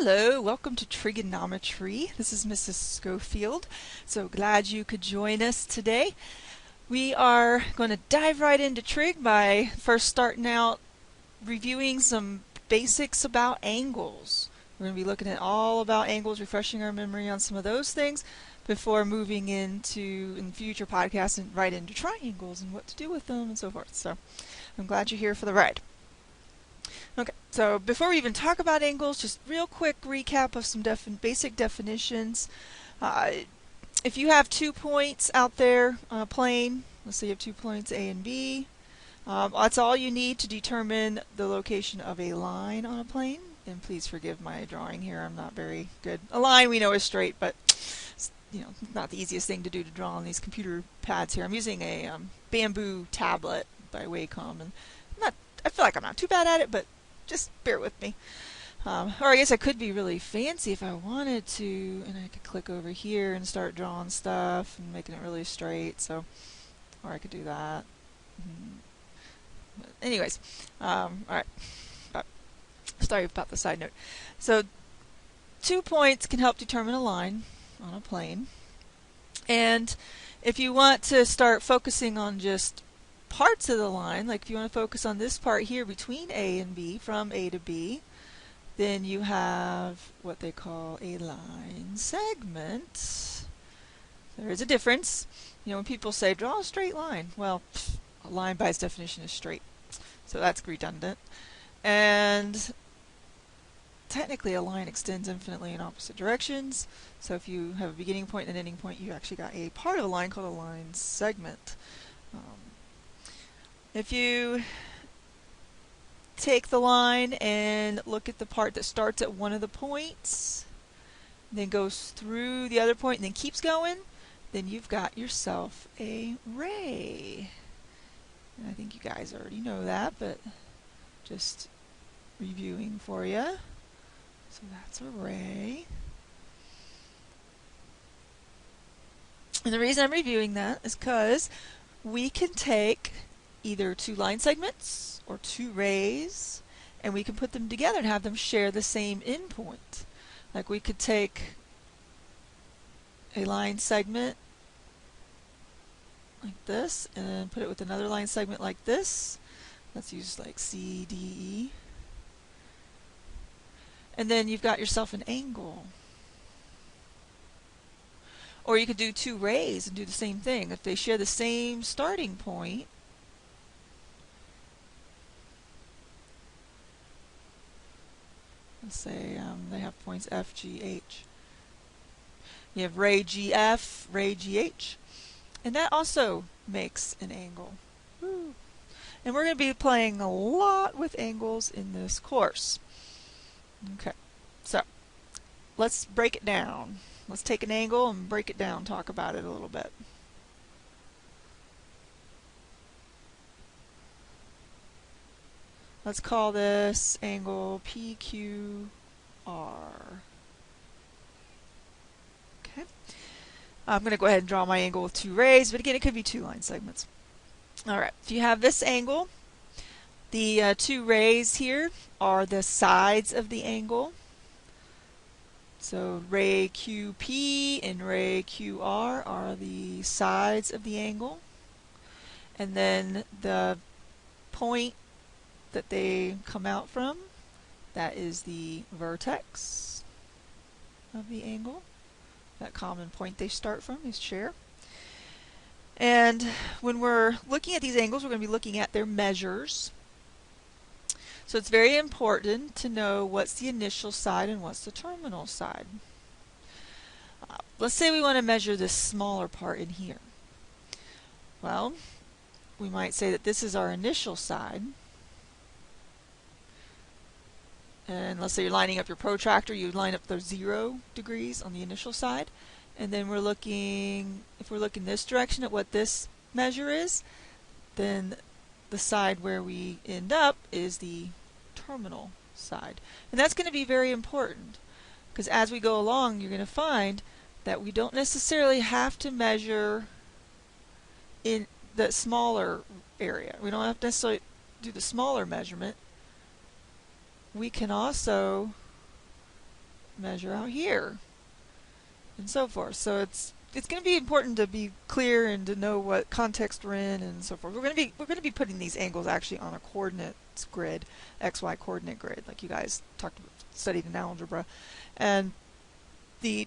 Hello, welcome to Trigonometry. This is Mrs. Schofield. So glad you could join us today. We are going to dive right into trig by first starting out reviewing some basics about angles. We're going to be looking at all about angles, refreshing our memory on some of those things before moving into, in future podcasts, and right into triangles and what to do with them and so forth. So I'm glad you're here for the ride. Okay, so before we even talk about angles, just real quick recap of some basic definitions. If you have 2 points out there on a plane, let's say you have 2 points A and B, that's all you need to determine the location of a line on a plane. And please forgive my drawing here, I'm not very good. A line we know is straight, but not the easiest thing to do to draw on these computer pads here. I'm using a bamboo tablet by Wacom, and I feel like I'm not too bad at it, but just bear with me. Or I guess I could be really fancy if I wanted to, and I could click over here and start drawing stuff and making it really straight. So, or I could do that. But anyways, all right. Sorry about the side note. So, 2 points can help determine a line on a plane, and if you want to start focusing on just parts of the line, like if you want to focus on this part here between A and B, from A to B, then you have what they call a line segment. There is a difference. When people say draw a straight line, well, a line by its definition is straight, so that's redundant. And technically a line extends infinitely in opposite directions, so if you have a beginning point and an ending point, you actually got a part of a line called a line segment. If you take the line and look at the part that starts at one of the points, then goes through the other point and then keeps going, then you've got yourself a ray. And I think you guys already know that, but just reviewing for you. So that's a ray. And the reason I'm reviewing that is because we can take either 2 line segments or 2 rays, and we can put them together and have them share the same endpoint. Like we could take a line segment like this and then put it with another line segment like this. Let's use like C, D, E. And then you've got yourself an angle. Or you could do 2 rays and do the same thing. If they share the same starting point, let's say they have points F, G, H. You have ray GF, ray GH, and that also makes an angle. Woo. And we're going to be playing a lot with angles in this course. Okay, so let's break it down. Let's take an angle and break it down, talk about it a little bit. Let's call this angle PQR. Okay. I'm going to go ahead and draw my angle with 2 rays, but again, it could be 2 line segments. Alright, if you have this angle, the 2 rays here are the sides of the angle. So ray QP and ray QR are the sides of the angle. And then the point that they come out from, that is the vertex of the angle. That common point they start from is share. And when we're looking at these angles, we're going to be looking at their measures. So it's very important to know what's the initial side and what's the terminal side. Let's say we want to measure this smaller part in here. Well, we might say that this is our initial side. And let's say you're lining up your protractor, you line up those 0 degrees on the initial side. And then we're looking, if we're looking this direction at what this measure is, then the side where we end up is the terminal side. And that's going to be very important, because as we go along, you're going to find that we don't necessarily have to measure in the smaller area. We don't have to necessarily do the smaller measurement. We can also measure out here, and so forth. So it's going to be important to be clear and to know what context we're in and so forth. We're going to be putting these angles actually on a coordinates grid, XY coordinate grid, like you guys studied in algebra, and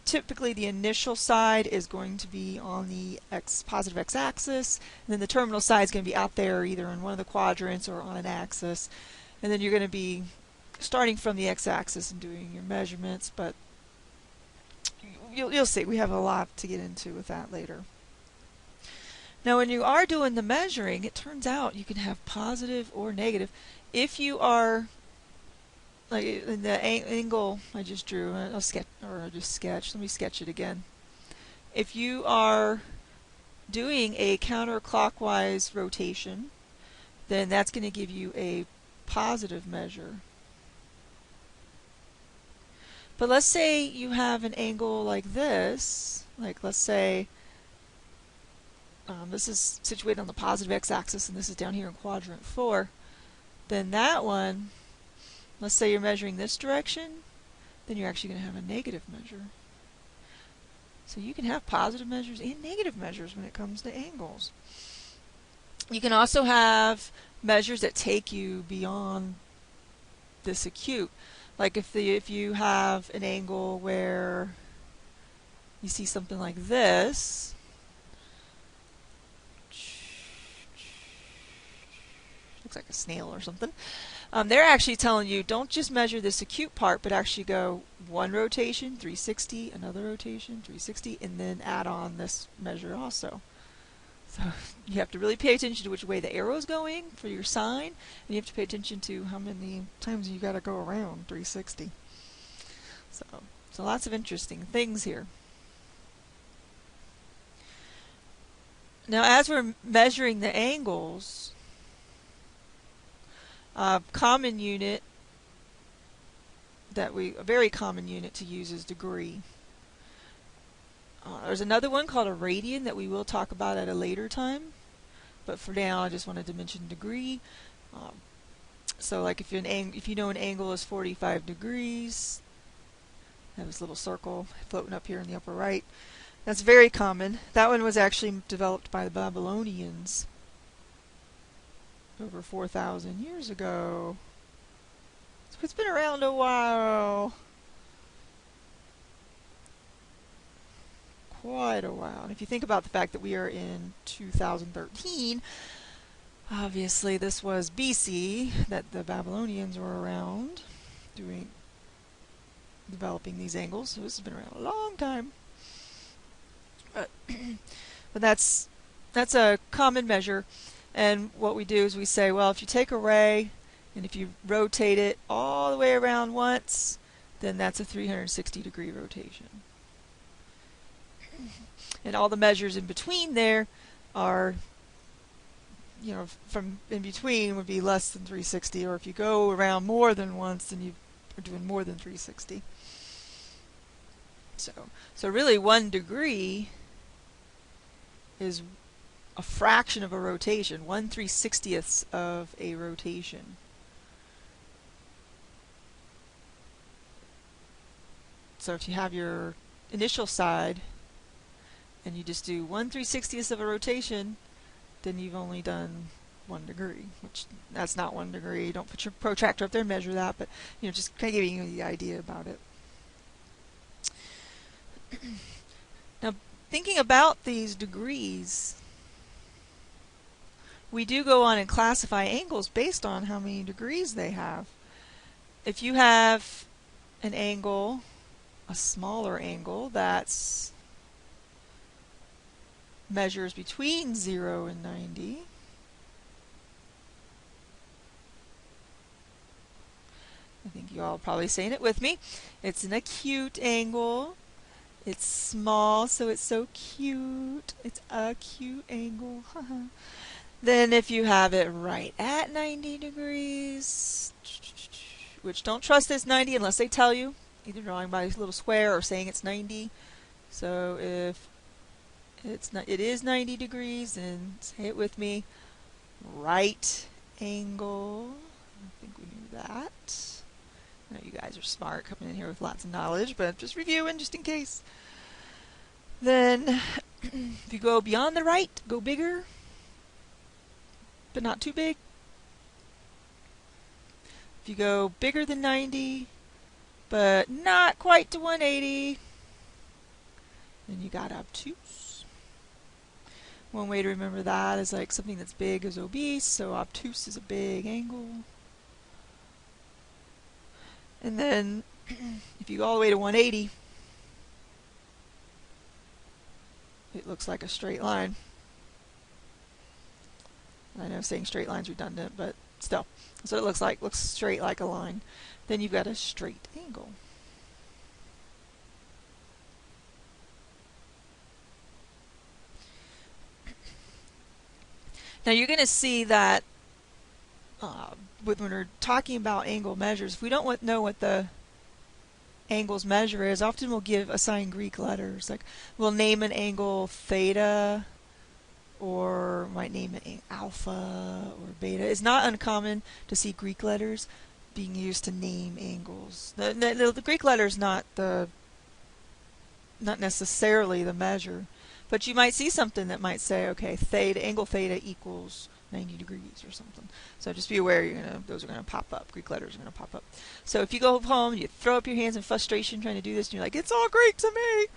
typically the initial side is going to be on the positive x-axis, and then the terminal side is going to be out there either in one of the quadrants or on an axis, and then you're going to be starting from the x-axis and doing your measurements, but you'll see we have a lot to get into with that later. Now when you are doing the measuring, it turns out you can have positive or negative. If you are like in the angle I just drew, I'll sketch, or just sketch. Let me sketch it again. If you are doing a counterclockwise rotation, then that's going to give you a positive measure. But let's say you have an angle like this, like let's say this is situated on the positive x-axis and this is down here in quadrant 4, then that one, let's say you're measuring this direction, then you're actually going to have a negative measure. So you can have positive measures and negative measures when it comes to angles. You can also have measures that take you beyond this acute. Like if you have an angle where you see something like this, looks like a snail or something, they're actually telling you don't just measure this acute part, but actually go one rotation, 360, another rotation, 360, and then add on this measure also. So you have to really pay attention to which way the arrow is going for your sign, and you have to pay attention to how many times you got to go around 360. So lots of interesting things here. Now as we're measuring the angles, common unit a very common unit to use is degree. There's another one called a radian that we will talk about at a later time, but for now I just wanted to mention degree. So like if you know an angle is 45 degrees, have this little circle floating up here in the upper right. That's very common. That one was actually developed by the Babylonians over 4,000 years ago. So it's been around a while. Quite a while. And if you think about the fact that we are in 2013, obviously this was BC that the Babylonians were around developing these angles, so this has been around a long time. But that's a common measure, and what we do is we say, well, if you take a ray and if you rotate it all the way around once, then that's a 360 degree rotation. And all the measures in between there are, from in between would be less than 360, or if you go around more than once, then you are doing more than 360. So really 1 degree is a fraction of a rotation, 1/360th of a rotation. So if you have your initial side and you just do 1/360th of a rotation, then you've only done 1 degree, which that's not 1 degree. Don't put your protractor up there and measure that, but just kind of giving you the idea about it. Now, thinking about these degrees, we do go on and classify angles based on how many degrees they have. If you have an angle, a smaller angle, that's measures between 0 and 90, I think you all are probably saying it with me. It's an acute angle. It's small, so it's so cute. It's a cute angle. Then if you have it right at 90 degrees, which don't trust this 90 unless they tell you, either drawing by a little square or saying it's 90. So if it is 90 degrees, and say it with me, right angle. I think we knew that. I know you guys are smart coming in here with lots of knowledge, but just reviewing just in case. Then if you go beyond the right, go bigger, but not too big. If you go bigger than 90, but not quite to 180, then you got obtuse. One way to remember that is like something that's big is obese, so obtuse is a big angle. And then if you go all the way to 180, it looks like a straight line. I know saying straight line's redundant, but still. So it looks straight like a line. Then you've got a straight angle. Now you're going to see that when we're talking about angle measures, if we don't know what the angle's measure is, often we'll assign Greek letters. Like we'll name an angle theta, or might name it alpha or beta. It's not uncommon to see Greek letters being used to name angles. The Greek letter is not necessarily the measure, but you might see something that might say, okay, angle theta equals 90 degrees or something. So just be aware, those are going to pop up. Greek letters are going to pop up. So if you go home, you throw up your hands in frustration trying to do this, and you're like, it's all Greek to me.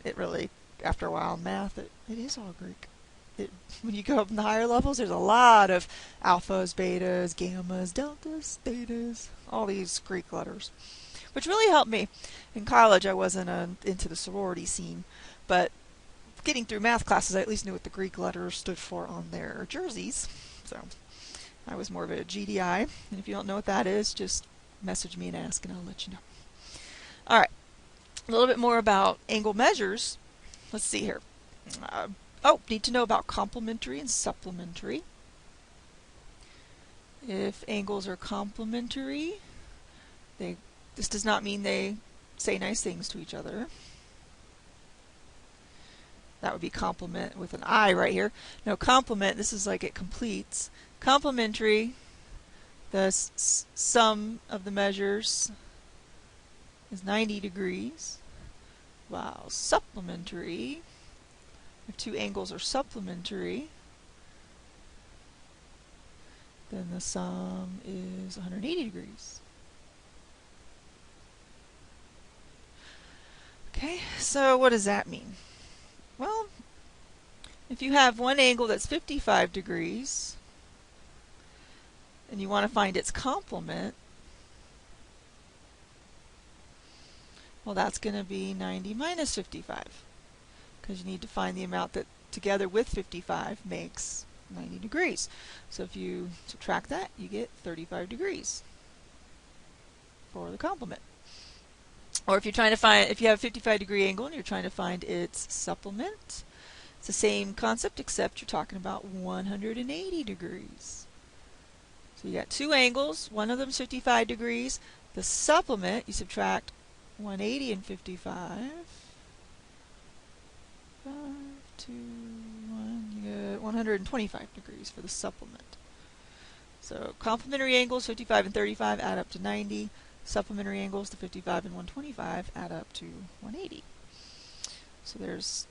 It really, after a while in math, it is all Greek. When you go up in the higher levels, there's a lot of alphas, betas, gammas, deltas, thetas, all these Greek letters, which really helped me. In college, I wasn't into the sorority scene, but getting through math classes, I at least knew what the Greek letters stood for on their jerseys. So I was more of a GDI, and if you don't know what that is, just message me and ask, and I'll let you know. All right, a little bit more about angle measures. Let's see here. Need to know about complementary and supplementary. If angles are complementary, this does not mean they say nice things to each other. That would be complement with an I right here. No, complement, this is like it completes. Complementary, the sum of the measures is 90 degrees, while supplementary, if two angles are supplementary, then the sum is 180 degrees. Okay, so what does that mean? Well, if you have one angle that's 55 degrees, and you want to find its complement, well, that's going to be 90 minus 55, because you need to find the amount that together with 55 makes 90 degrees. So if you subtract that, you get 35 degrees for the complement. Or if you're trying to find, if you have a 55 degree angle and you're trying to find its supplement, it's the same concept except you're talking about 180 degrees. So you got two angles, one of them is 55 degrees. The supplement, you subtract 180 and 55. 5, 2, 1, you get 125 degrees for the supplement. So complementary angles, 55 and 35, add up to 90. Supplementary angles, the 55 and 125, add up to 180. So there's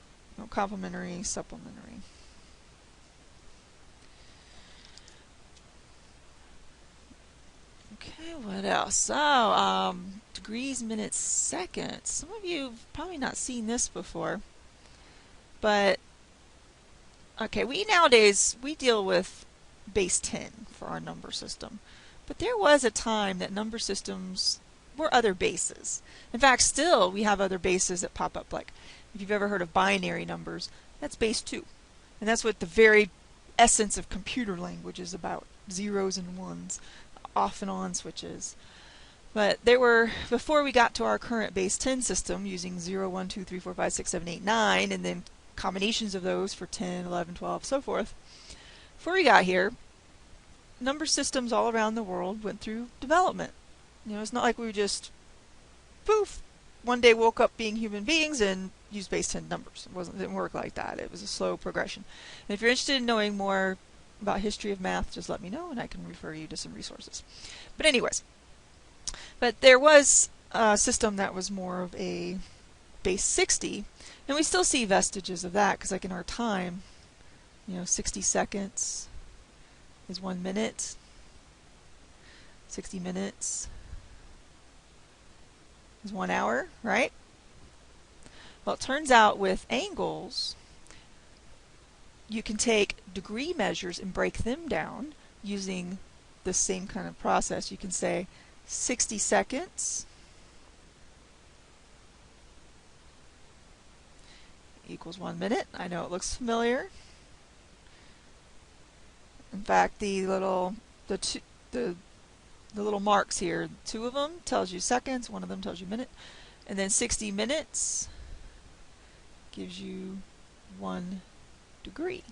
complementary, supplementary. Okay, what else? Oh, degrees, minutes, seconds. Some of you have probably not seen this before, but okay, nowadays we deal with base 10 for our number system. But there was a time that number systems were other bases. In fact, still we have other bases that pop up. Like if you've ever heard of binary numbers, that's base 2. And that's what the very essence of computer language is about. Zeros and ones, off and on switches. But there were, before we got to our current base 10 system using 0, 1, 2, 3, 4, 5, 6, 7, 8, 9, and then combinations of those for 10, 11, 12, so forth. Before we got here, number systems all around the world went through development. It's not like we just, poof, one day woke up being human beings and used base 10 numbers. It didn't work like that. It was a slow progression. And if you're interested in knowing more about history of math, just let me know and I can refer you to some resources. But anyways, But there was a system that was more of a base 60, and we still see vestiges of that, because like in our time, 60 seconds is 1 minute, 60 minutes is 1 hour, right? Well, it turns out with angles, you can take degree measures and break them down using the same kind of process. You can say 60 seconds equals 1 minute. I know it looks familiar. In fact, the little marks here, 2 of them tells you seconds, 1 of them tells you minute, and then 60 minutes gives you 1 degree.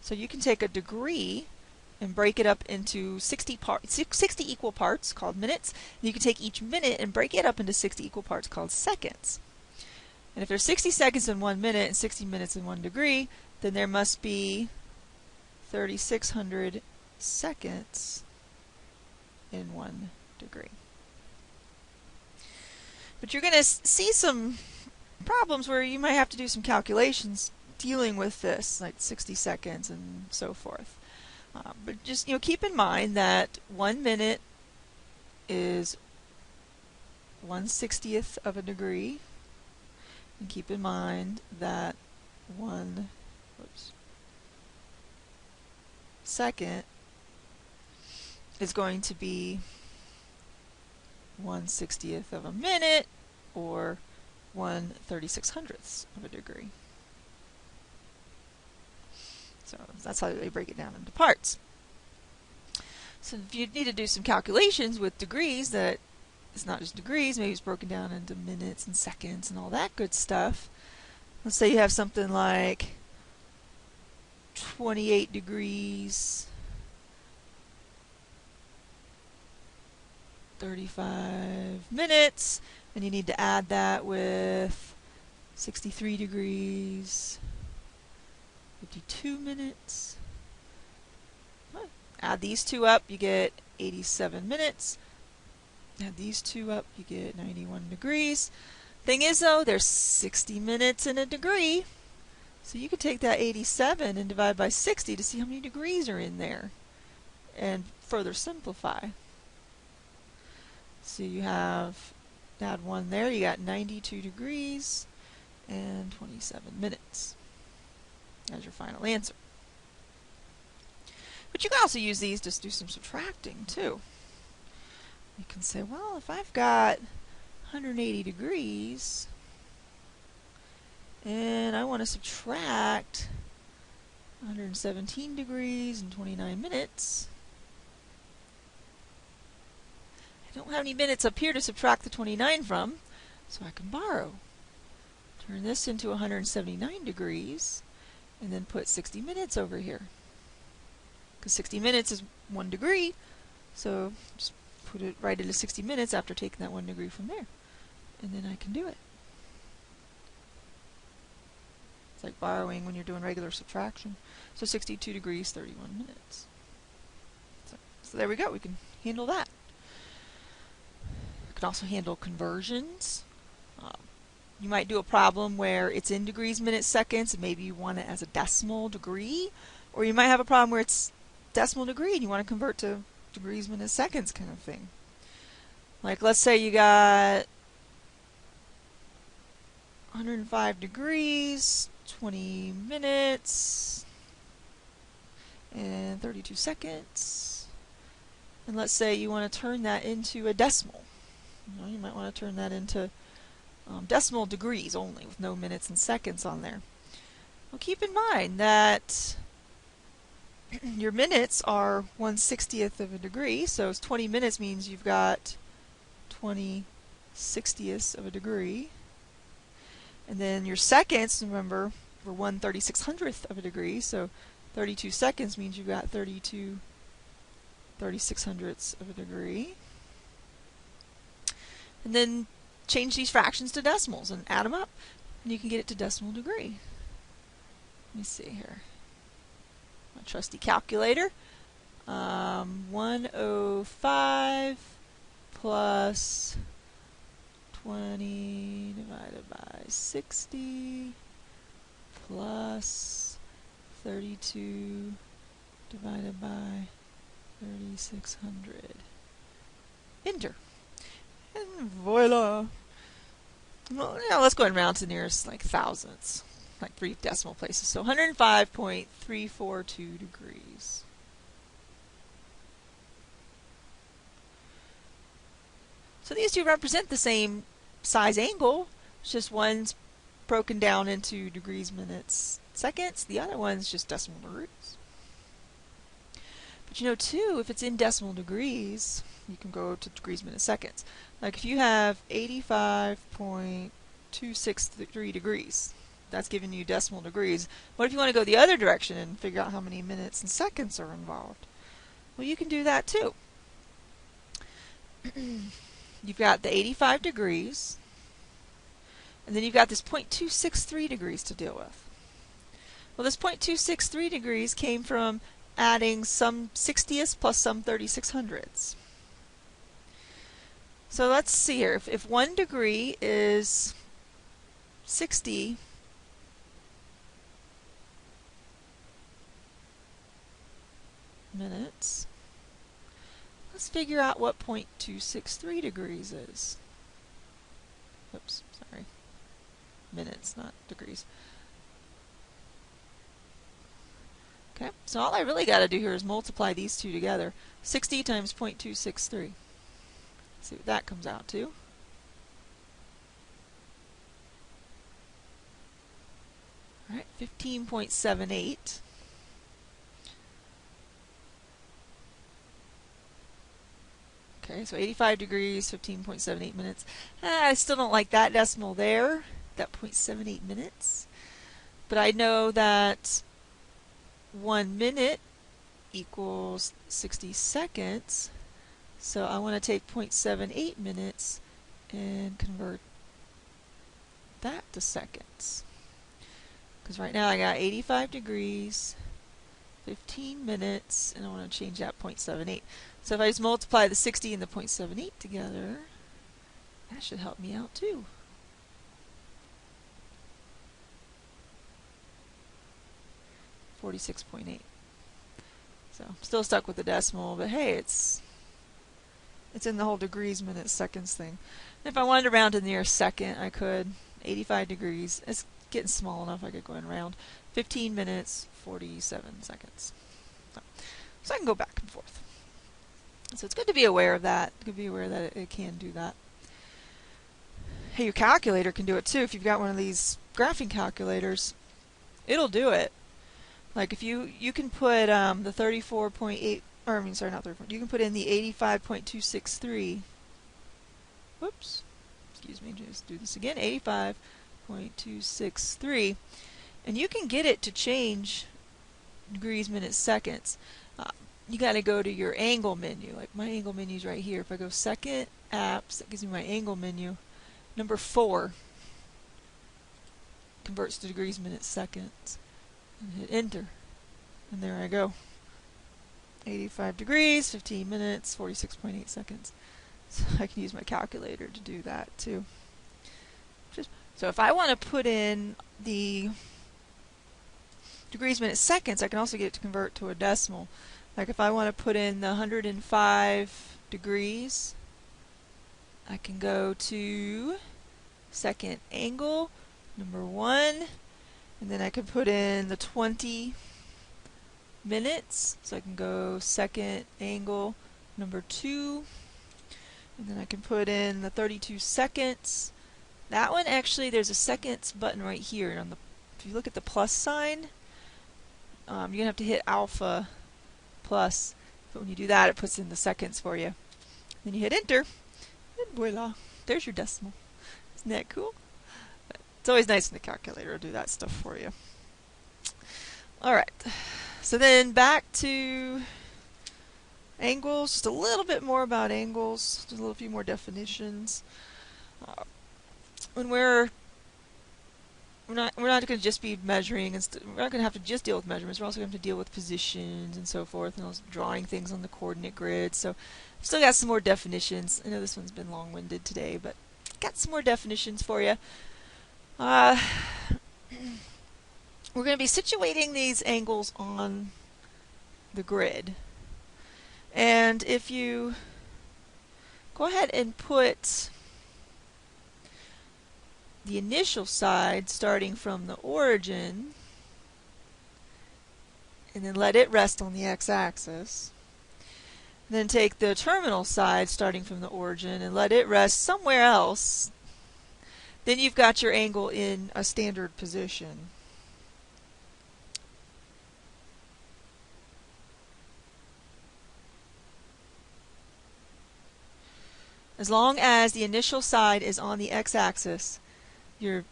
So you can take a degree and break it up into 60 equal parts called minutes. And you can take each minute and break it up into 60 equal parts called seconds. And if there's 60 seconds in 1 minute and 60 minutes in 1 degree, then there must be 3,600 seconds in 1 degree. But you're going to see some problems where you might have to do some calculations dealing with this, like 60 seconds and so forth. But just keep in mind that 1 minute is 1/60th of a degree, and keep in mind that 1 second is going to be 1/60th of a minute, or 1/3600th of a degree. So that's how they break it down into parts. So if you need to do some calculations with degrees, that it's not just degrees, maybe it's broken down into minutes and seconds and all that good stuff. Let's say you have something like 28 degrees, 35 minutes, and you need to add that with 63 degrees, 52 minutes. Add these 2 up, you get 87 minutes. Add these 2 up, you get 91 degrees. Thing is though, there's 60 minutes in a degree. So you could take that 87 and divide by 60 to see how many degrees are in there, and further simplify. So you have, add 1 there, you got 92 degrees and 27 minutes as your final answer. But you can also use these to do some subtracting too. You can say, well, if I've got 180 degrees and I want to subtract 117 degrees and 29 minutes, I don't have any minutes up here to subtract the 29 from, so I can borrow. Turn this into 179 degrees and then put 60 minutes over here. Because 60 minutes is 1 degree, so just put it right into 60 minutes after taking that 1 degree from there. And then I can do it. It's like borrowing when you're doing regular subtraction. So 62 degrees, 31 minutes. So there we go, we can handle that. We can also handle conversions. You might do a problem where it's in degrees, minutes, seconds, and maybe you want it as a decimal degree. Or you might have a problem where it's decimal degree and you want to convert to degrees, minutes, seconds kind of thing. Like let's say you got 105 degrees, 20 minutes, and 32 seconds. And let's say you want to turn that into a decimal. You might want to turn that into decimal degrees only, with no minutes and seconds on there. Well, keep in mind that your minutes are 1/60th of a degree, so 20 minutes means you've got 20 60ths of a degree. And then your seconds, remember, were 1/3600th of a degree, so 32 seconds means you've got 32 3600ths of a degree. And then change these fractions to decimals and add them up, and you can get it to decimal degree. Let me see here. My trusty calculator. 105 plus 20 divided by 60 plus 32 divided by 3600. Enter. And voila! Well, now let's go and round to the nearest like thousandths, like 3 decimal places. So 105.342 degrees. So these two represent the same size angle. It's just one's broken down into degrees, minutes, seconds. The other one's just decimal degrees. But you know too, if it's in decimal degrees, you can go to degrees, minutes, seconds. Like if you have 85.263 degrees, that's giving you decimal degrees. What if you want to go the other direction and figure out how many minutes and seconds are involved? Well, you can do that too. You've got the 85 degrees, and then you've got this 0.263 degrees to deal with. Well, this 0.263 degrees came from adding some 60ths plus some 3600ths. So let's see here. If 1 degree is 60 minutes, let's figure out what 0.263 degrees is. Oops, sorry. Minutes, not degrees. Okay, so all I really got to do here is multiply these two together. 60 times 0.263. See what that comes out to. Alright, 15.78. Okay, so 85 degrees, 15.78 minutes. I still don't like that decimal there, that 0.78 minutes. But I know that 1 minute equals 60 seconds. So I want to take 0.78 minutes and convert that to seconds. Because right now I got 85 degrees, 15 minutes, and I want to change that 0.78. So if I just multiply the 60 and the 0.78 together, that should help me out too. .46. So I'm still stuck with the decimal, but hey, it's in the whole degrees, minutes, seconds thing. And if I wanted to round to the nearest second, I could. 85 degrees. It's getting small enough I could go and round. 15 minutes, 47 seconds. So I can go back and forth. So it's good to be aware of that. Good to be aware that it can do that. Hey, your calculator can do it too. If you've got one of these graphing calculators, it'll do it. Like if you can put the 34.8, or I mean, sorry, not 34. You can put in the 85.263. Whoops. Excuse me. Just do this again. 85.263, and you can get it to change degrees, minutes, seconds. You got to go to your angle menu. Like my angle menu is right here. If I go second, apps, that gives me my angle menu. Number 4 converts to degrees, minutes, seconds. And hit enter. And there I go. 85 degrees, 15 minutes, 46.8 seconds. So I can use my calculator to do that too. So if I want to put in the degrees, minutes, seconds, I can also get it to convert to a decimal. Like if I want to put in the 105 degrees, I can go to second angle, number 1, and then I can put in the 20 minutes, so I can go second angle, number 2, and then I can put in the 32 seconds. That one actually, there's a seconds button right here. And if you look at the plus sign, you're going to have to hit alpha plus, but when you do that, it puts in the seconds for you. Then you hit enter, and voila, there's your decimal. Isn't that cool? It's always nice in the calculator to do that stuff for you. Alright, so then back to angles, just a little bit more about angles, just a little few more definitions. When we're we're not going to just be measuring, and we're not going to have to just deal with measurements. We're also going to have to deal with positions and so forth, and also drawing things on the coordinate grid. So, still got some more definitions. I know this one's been long-winded today, but got some more definitions for you. We're going to be situating these angles on the grid, and if you go ahead and put the initial side starting from the origin and then let it rest on the x-axis. Then take the terminal side starting from the origin and let it rest somewhere else. Then you've got your angle in a standard position. As long as the initial side is on the x-axis, and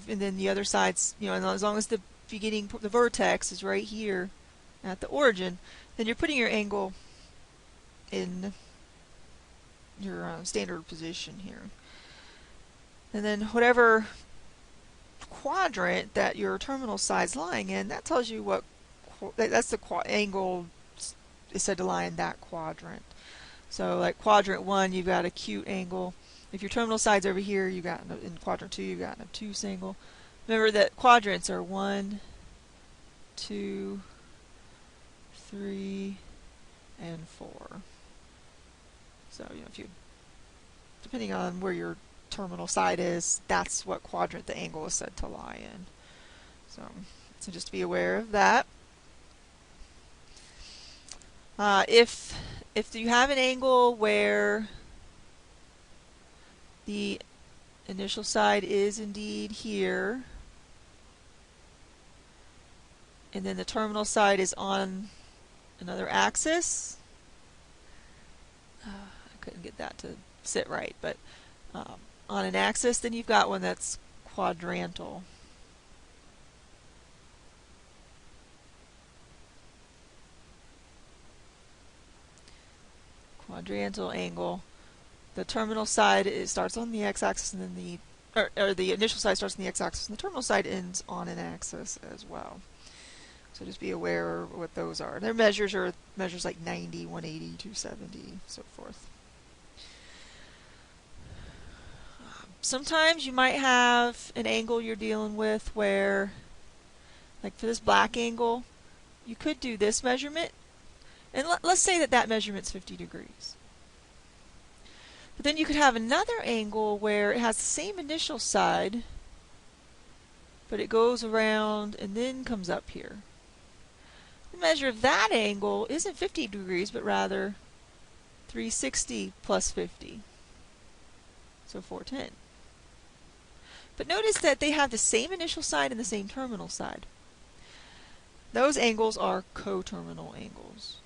then the other side's, and as long as the vertex is right here at the origin, then you're putting your angle in your standard position here. And then whatever quadrant that your terminal side's lying in, that tells you what that's the angle is said to lie in that quadrant. So like quadrant 1, you've got acute angle. If your terminal side's over here, in quadrant 2, you've got an obtuse angle. Remember that quadrants are 1, 2, 3, and 4. So, depending on where your terminal side is, that's what quadrant the angle is said to lie in. So just be aware of that. If you have an angle where the initial side is indeed here, and then the terminal side is on another axis, I couldn't get that to sit right, but on an axis, then you've got one that's quadrantal. Quadrantal angle. The terminal side starts on the x-axis, and then the initial side starts on the x-axis, and the terminal side ends on an axis as well. So just be aware of what those are. Their measures are measures like 90, 180, 270, so forth. Sometimes you might have an angle you're dealing with where, like for this black angle, you could do this measurement, and let's say that measurement's 50 degrees. But then you could have another angle where it has the same initial side, but it goes around and then comes up here. The measure of that angle isn't 50 degrees, but rather 360 plus 50. So 410. But notice that they have the same initial side and the same terminal side. Those angles are coterminal angles.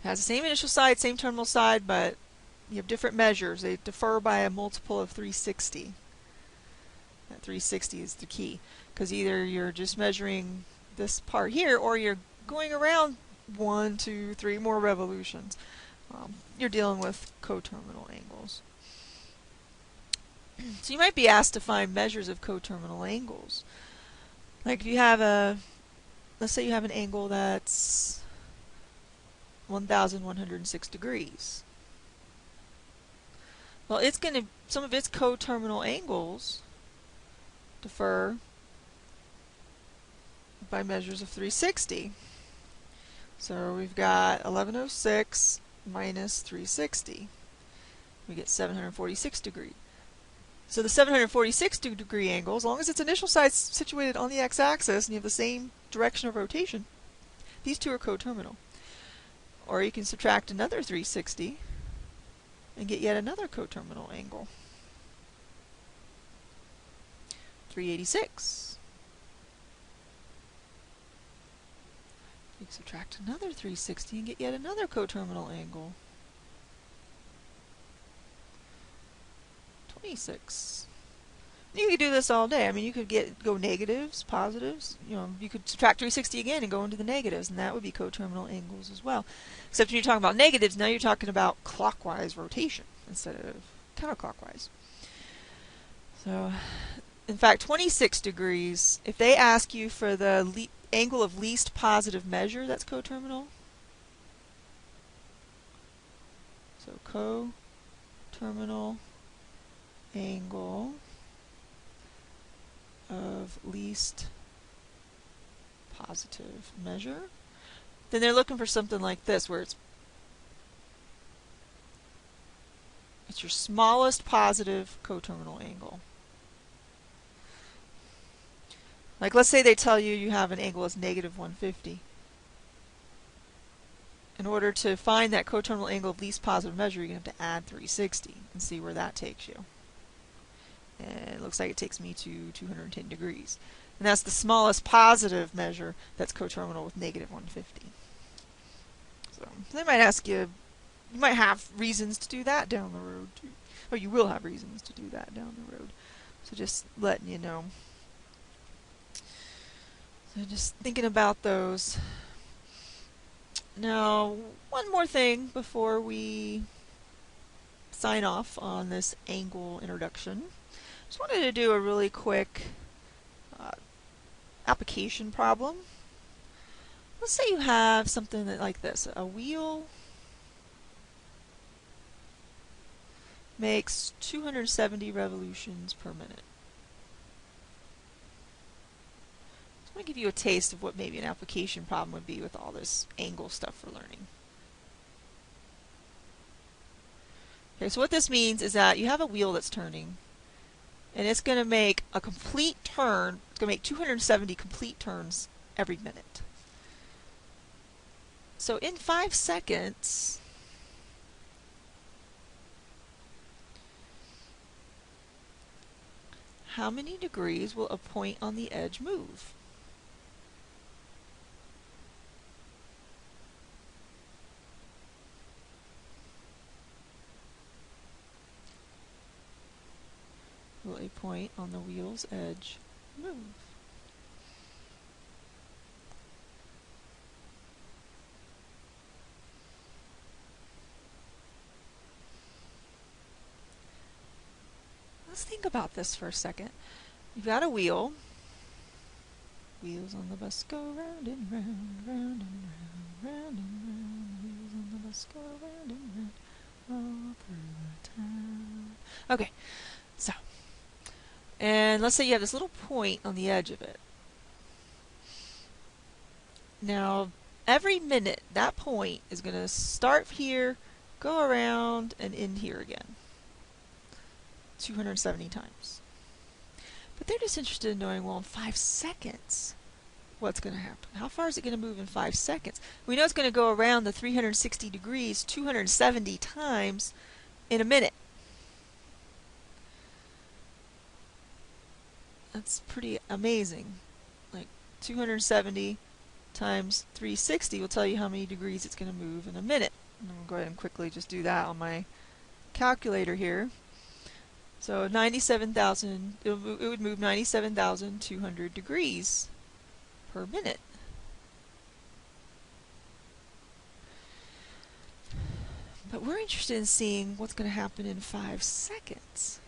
It has the same initial side, same terminal side, but you have different measures. They differ by a multiple of 360. That 360 is the key, because either you're just measuring this part here, or you're going around 1, 2, 3 more revolutions. You're dealing with coterminal angles. So you might be asked to find measures of coterminal angles. Like if you have let's say you have an angle that's 1,106 degrees. Well, some of its coterminal angles differ by measures of 360. So we've got 1106 minus 360. We get 746 degrees. So the 746 degree angle, as long as its initial side's situated on the x-axis and you have the same direction of rotation, these two are coterminal. Or you can subtract another 360 and get yet another coterminal angle. 386. You can subtract another 360 and get yet another coterminal angle. 26. You could do this all day. I mean, you could go negatives, positives. You know, you could subtract 360 again and go into the negatives, and that would be coterminal angles as well. Except when you're talking about negatives, now you're talking about clockwise rotation instead of counterclockwise. So, in fact, 26 degrees, if they ask you for the angle of least positive measure, that's coterminal. So, coterminal angle of least positive measure. Then they're looking for something like this, where it's your smallest positive coterminal angle. Like, let's say they tell you you have an angle that's negative 150. In order to find that coterminal angle of least positive measure, you're going to have to add 360 and see where that takes you. And it looks like it takes me to 210 degrees. And that's the smallest positive measure that's coterminal with negative 150. So they might ask you, you might have reasons to do that down the road too. Or you will have reasons to do that down the road. So just letting you know. So just thinking about those. Now, one more thing before we sign off on this angle introduction. Just wanted to do a really quick application problem. Let's say you have something like this. A wheel makes 270 revolutions per minute. So I'm going to give you a taste of what maybe an application problem would be with all this angle stuff we're learning. Okay, so what this means is that you have a wheel that's turning, and it's going to make a complete turn. It's going to make 270 complete turns every minute. So in 5 seconds, how many degrees will a point on the edge move? Will a point on the wheel's edge move? Let's think about this for a second. You've got a wheel. Wheels on the bus go round and round, round and round, round and round. Wheels on the bus go round and round, all through the town. Okay, so, and let's say you have this little point on the edge of it. Now, every minute, that point is going to start here, go around, and end here again. 270 times. But they're just interested in knowing, well, in 5 seconds, what's going to happen? How far is it going to move in 5 seconds? We know it's going to go around the 360 degrees 270 times in a minute. That's pretty amazing. Like 270 times 360 will tell you how many degrees it's going to move in a minute. And I'm going to go ahead and quickly just do that on my calculator here. So 97,000, it would move 97,200 degrees per minute. But we're interested in seeing what's going to happen in 5 seconds.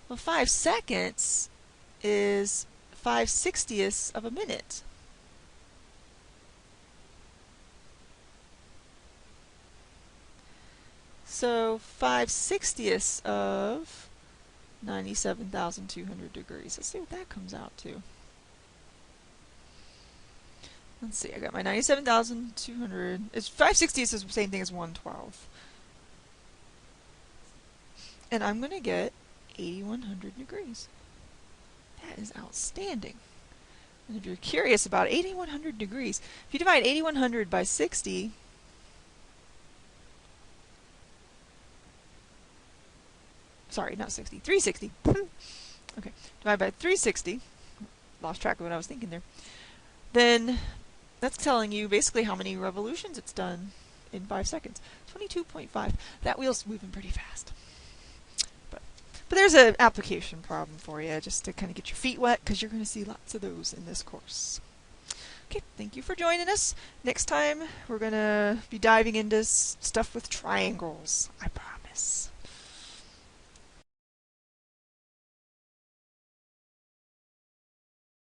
Well, 5 seconds is 5/60ths of a minute. So 5/60ths of 97,200 degrees. Let's see what that comes out to. Let's see, I got my 97,200. It's 5/60ths is the same thing as 1/12. And I'm going to get 8,100 degrees. That is outstanding. And if you're curious about 8,100 degrees, if you divide 8,100 by 60, sorry, not 60, 360. Okay, divide by 360, lost track of what I was thinking there. Then that's telling you basically how many revolutions it's done in 5 seconds. 22.5. That wheel's moving pretty fast. But But there's an application problem for you, just to kind of get your feet wet, because you're going to see lots of those in this course. Okay, thank you for joining us. Next time, we're going to be diving into stuff with triangles. I promise.